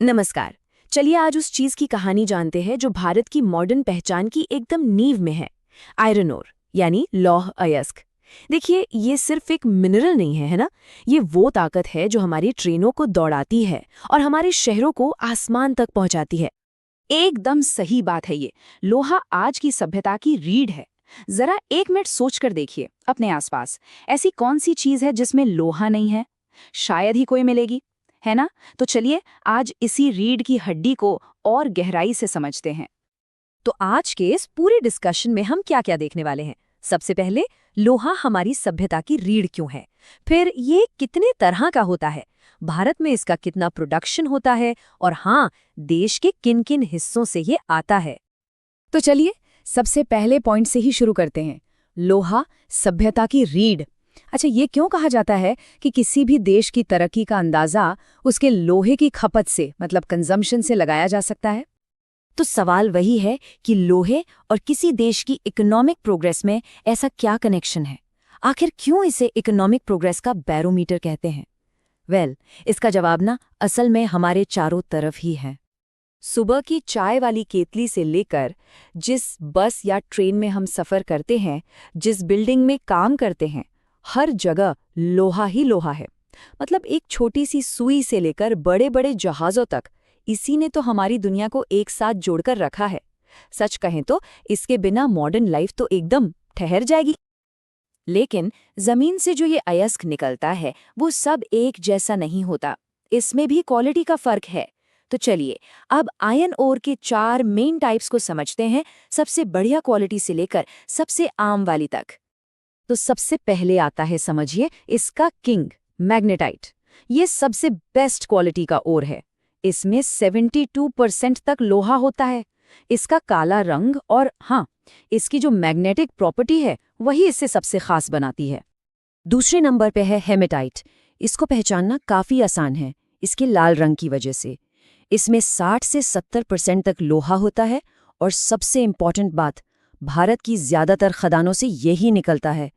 नमस्कार। चलिए आज उस चीज की कहानी जानते हैं जो भारत की मॉडर्न पहचान की एकदम नींव में है। आयरन ओर यानी लौह अयस्क। देखिए ये सिर्फ एक मिनरल नहीं है ना। ये वो ताकत है जो हमारी ट्रेनों को दौड़ाती है और हमारे शहरों को आसमान तक पहुंचाती है। एकदम सही बात है ये। लोहा आज की सभ्यता की रीढ़ है। जरा एक मिनट सोचकर देखिए अपने आसपास ऐसी कौन सी चीज है जिसमें लोहा नहीं है। शायद ही कोई मिलेगी, है ना? तो चलिए आज इसी रीढ़ की हड्डी को और गहराई से समझते हैं। तो आज के इस पूरे डिस्कशन में हम क्या क्या देखने वाले हैं। सबसे पहले लोहा हमारी सभ्यता की रीढ़ क्यों है, फिर ये कितने तरह का होता है, भारत में इसका कितना प्रोडक्शन होता है, और हाँ, देश के किन किन हिस्सों से ये आता है। तो चलिए सबसे पहले पॉइंट से ही शुरू करते हैं। लोहा सभ्यता की रीढ़। अच्छा, ये क्यों कहा जाता है कि किसी भी देश की तरक्की का अंदाजा उसके लोहे की खपत से मतलब कंजम्पशन से लगाया जा सकता है? तो सवाल वही है कि लोहे और किसी देश की इकोनॉमिक प्रोग्रेस में ऐसा क्या कनेक्शन है। आखिर क्यों इसे इकोनॉमिक प्रोग्रेस का बैरोमीटर कहते हैं? इसका जवाब ना असल में हमारे चारों तरफ ही है। सुबह की चाय वाली केतली से लेकर जिस बस या ट्रेन में हम सफ़र करते हैं, जिस बिल्डिंग में काम करते हैं, हर जगह लोहा ही लोहा है। मतलब एक छोटी सी सुई से लेकर बड़े बड़े जहाज़ों तक इसी ने तो हमारी दुनिया को एक साथ जोड़कर रखा है। सच कहें तो इसके बिना मॉडर्न लाइफ तो एकदम ठहर जाएगी। लेकिन जमीन से जो ये अयस्क निकलता है वो सब एक जैसा नहीं होता, इसमें भी क्वालिटी का फर्क है। तो चलिए अब आयरन ओर के 4 मेन टाइप्स को समझते हैं, सबसे बढ़िया क्वालिटी से लेकर सबसे आम वाली तक। तो सबसे पहले आता है, समझिए, इसका किंग मैग्नेटाइट। ये सबसे बेस्ट क्वालिटी का ओर है। इसमें 72% तक लोहा होता है। इसका काला रंग और हाँ, इसकी जो मैग्नेटिक प्रॉपर्टी है वही इसे सबसे खास बनाती है। दूसरे नंबर पे है हेमेटाइट। इसको पहचानना काफी आसान है, इसके लाल रंग की वजह से। इसमें 60 से 70% तक लोहा होता है और सबसे इम्पॉर्टेंट बात, भारत की ज्यादातर खदानों से यही निकलता है।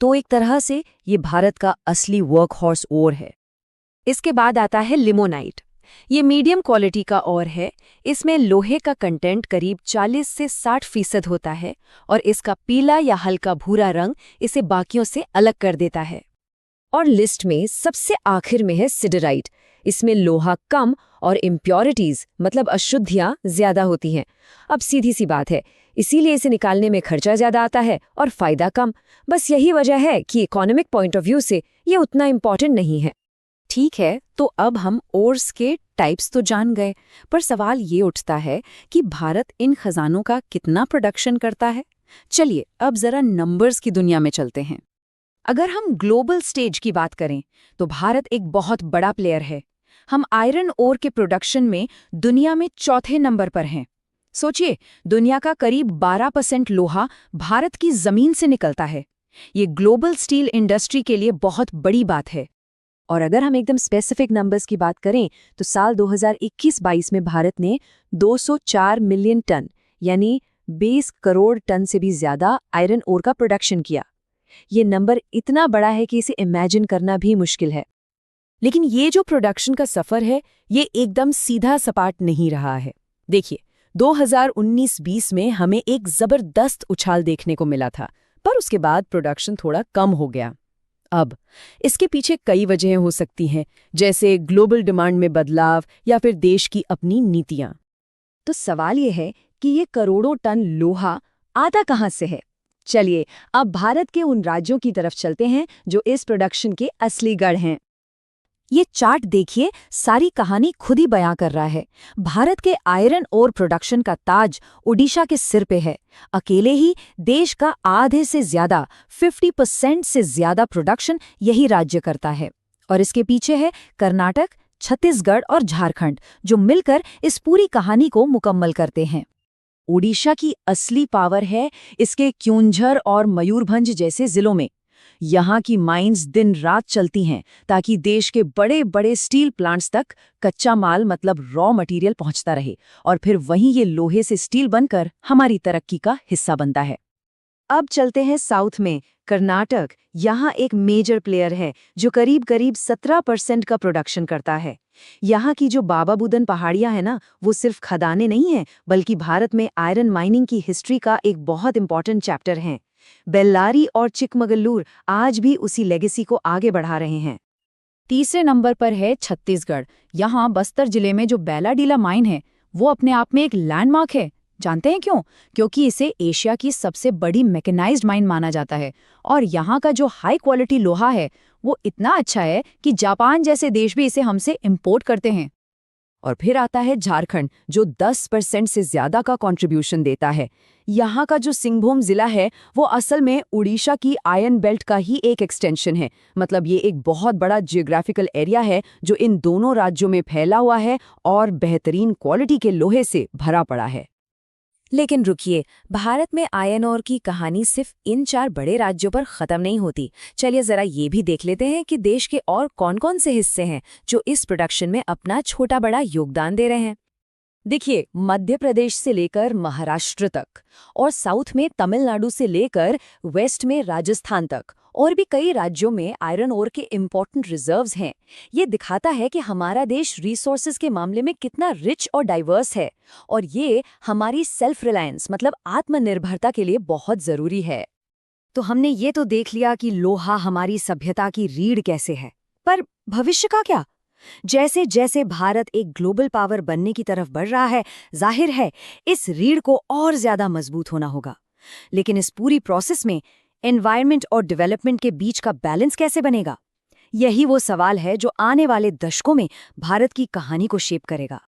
तो एक तरह से ये भारत का असली वर्क हॉर्स ओर है। इसके बाद आता है लिमोनाइट। ये मीडियम क्वालिटी का ओर है। इसमें लोहे का कंटेंट करीब 40 से 60% होता है और इसका पीला या हल्का भूरा रंग इसे बाकियों से अलग कर देता है। और लिस्ट में सबसे आखिर में है सिडराइट। इसमें लोहा कम और इम्प्योरिटीज मतलब अशुद्धियां ज्यादा होती हैं। अब सीधी सी बात है, इसीलिए इसे निकालने में खर्चा ज्यादा आता है और फायदा कम। बस यही वजह है कि इकोनॉमिक पॉइंट ऑफ व्यू से ये उतना इम्पोर्टेंट नहीं है। ठीक है, तो अब हम ओर्स के टाइप्स तो जान गए, पर सवाल ये उठता है कि भारत इन खजानों का कितना प्रोडक्शन करता है। चलिए अब जरा नंबर्स की दुनिया में चलते हैं। अगर हम ग्लोबल स्टेज की बात करें तो भारत एक बहुत बड़ा प्लेयर है। हम आयरन ओर के प्रोडक्शन में दुनिया में चौथे नंबर पर हैं। सोचिए, दुनिया का करीब 12% लोहा भारत की जमीन से निकलता है। ये ग्लोबल स्टील इंडस्ट्री के लिए बहुत बड़ी बात है। और अगर हम एकदम स्पेसिफिक नंबर्स की बात करें तो साल 2021-22 में भारत ने 204 मिलियन टन यानी 20 करोड़ टन से भी ज्यादा आयरन ओर का प्रोडक्शन किया। ये नंबर इतना बड़ा है कि इसे इमेजिन करना भी मुश्किल है। लेकिन ये जो प्रोडक्शन का सफर है ये एकदम सीधा सपाट नहीं रहा है। देखिए 2019-20 में हमें एक जबरदस्त उछाल देखने को मिला था, पर उसके बाद प्रोडक्शन थोड़ा कम हो गया। अब इसके पीछे कई वजहें हो सकती हैं, जैसे ग्लोबल डिमांड में बदलाव या फिर देश की अपनी नीतियां। तो सवाल ये है कि ये करोड़ों टन लोहा आता कहां से है। चलिए अब भारत के उन राज्यों की तरफ चलते हैं जो इस प्रोडक्शन के असली गढ़ हैं। ये चार्ट देखिए, सारी कहानी खुद ही बयां कर रहा है। भारत के आयरन ओर प्रोडक्शन का ताज ओडिशा के सिर पे है। अकेले ही देश का आधे से ज्यादा 50% से ज्यादा प्रोडक्शन यही राज्य करता है। और इसके पीछे है कर्नाटक, छत्तीसगढ़ और झारखंड, जो मिलकर इस पूरी कहानी को मुकम्मल करते हैं। ओडिशा की असली पावर है इसके क्योंझर और मयूरभंज जैसे जिलों में। यहाँ की माइंस दिन रात चलती हैं ताकि देश के बड़े बड़े स्टील प्लांट्स तक कच्चा माल मतलब रॉ मटेरियल पहुंचता रहे और फिर वहीं ये लोहे से स्टील बनकर हमारी तरक्की का हिस्सा बनता है। अब चलते हैं साउथ में। कर्नाटक यहाँ एक मेजर प्लेयर है जो करीब करीब 17% का प्रोडक्शन करता है। यहाँ की जो बाबा बुदन पहाड़ियाँ हैं ना, वो सिर्फ खदानें नहीं हैं, बल्कि भारत में आयरन माइनिंग की हिस्ट्री का एक बहुत इंपॉर्टेंट चैप्टर हैं। बेल्लारी और चिकमगलूर आज भी उसी लेगेसी को आगे बढ़ा रहे हैं। तीसरे नंबर पर है छत्तीसगढ़। यहाँ बस्तर जिले में जो बैलाडीला माइन है वो अपने आप में एक लैंडमार्क है। जानते हैं क्यों? क्योंकि इसे एशिया की सबसे बड़ी मैकेनाइज्ड माइन माना जाता है और यहाँ का जो हाई क्वालिटी लोहा है वो इतना अच्छा है कि जापान जैसे देश भी इसे हमसे इंपोर्ट करते हैं। और फिर आता है झारखंड, जो 10% से ज्यादा का कंट्रीब्यूशन देता है। यहाँ का जो सिंहभूम जिला है वो असल में उड़ीसा की आयरन बेल्ट का ही एक एक्सटेंशन है। मतलब ये एक बहुत बड़ा जियोग्राफिकल एरिया है जो इन दोनों राज्यों में फैला हुआ है और बेहतरीन क्वालिटी के लोहे से भरा पड़ा है। लेकिन रुकिए, भारत में आयरन ओर की कहानी सिर्फ इन 4 बड़े राज्यों पर खत्म नहीं होती। चलिए जरा ये भी देख लेते हैं कि देश के और कौन-कौन से हिस्से हैं जो इस प्रोडक्शन में अपना छोटा बड़ा योगदान दे रहे हैं। देखिए, मध्य प्रदेश से लेकर महाराष्ट्र तक और साउथ में तमिलनाडु से लेकर वेस्ट में राजस्थान तक और भी कई राज्यों में आयरन ओर के इम्पोर्टेंट रिजर्व्स हैं। ये दिखाता है कि हमारा देश रिसोर्सेज के मामले में कितना रिच और डाइवर्स है और ये हमारी सेल्फ रिलायंस मतलब आत्मनिर्भरता के लिए बहुत जरूरी है। तो हमने ये तो देख लिया कि लोहा हमारी सभ्यता की रीढ़ कैसे है, पर भविष्य का क्या? जैसे जैसे भारत एक ग्लोबल पावर बनने की तरफ बढ़ रहा है, जाहिर है इस रीढ़ को और ज्यादा मजबूत होना होगा। लेकिन इस पूरी प्रोसेस में एनवायरनमेंट और डेवलपमेंट के बीच का बैलेंस कैसे बनेगा? यही वो सवाल है जो आने वाले दशकों में भारत की कहानी को शेप करेगा।